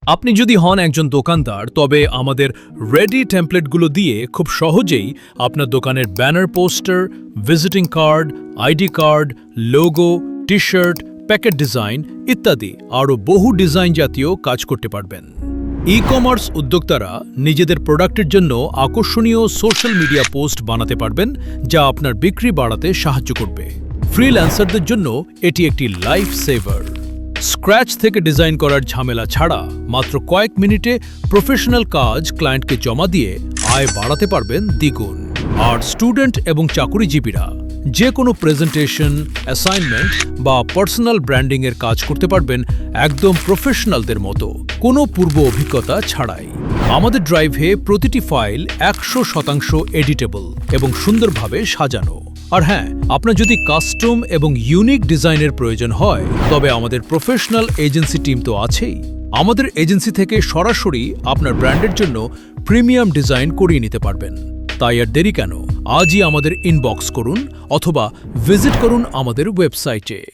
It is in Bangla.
আপনি যদি হন একজন দোকানদার তবে আমাদের রেডি টেমপ্লেটগুলো দিয়ে খুব সহজেই আপনার দোকানের banner poster, visiting card, ID card, logo, T-shirt, packet design ইত্যাদি আরও বহু ডিজাইন জাতীয় কাজ করতে পারবেন। ই-কমার্স উদ্যোক্তারা নিজেদের প্রোডাক্টের জন্য আকর্ষণীয় সোশ্যাল মিডিয়া পোস্ট বানাতে পারবেন যা আপনার বিক্রি বাড়াতে সাহায্য করবে। ফ্রিল্যান্সারদের জন্য এটি একটি লাইফ সেভার। স্ক্র্যাচ থেকে ডিজাইন করার ঝামেলা ছাড়া মাত্র কয়েক মিনিটে প্রফেশনাল কাজ ক্লায়েন্টকে জমা দিয়ে আয় বাড়াতে পারবেন দ্বিগুণ। আর স্টুডেন্ট এবং চাকুরিজীবীরা যে কোনো প্রেজেন্টেশন, অ্যাসাইনমেন্ট বা পার্সোনাল ব্র্যান্ডিংয়ের কাজ করতে পারবেন একদম প্রফেশনালদের মতো, কোনো পূর্ব অভিজ্ঞতা ছাড়াই। আমাদের ড্রাইভে প্রতিটি ফাইল 100% এডিটেবল এবং সুন্দরভাবে সাজানো। আর হ্যাঁ, আপনার যদি কাস্টম এবং ইউনিক ডিজাইনের প্রয়োজন হয় তবে আমাদের প্রফেশনাল এজেন্সি টিম তো আছেই। আমাদের এজেন্সি থেকে সরাসরি আপনার ব্র্যান্ডের জন্য প্রিমিয়াম ডিজাইন করিয়ে নিতে পারবেন। তাই আর দেরি কেন, আজই আমাদের ইনবক্স করুন অথবা ভিজিট করুন আমাদের ওয়েবসাইটে।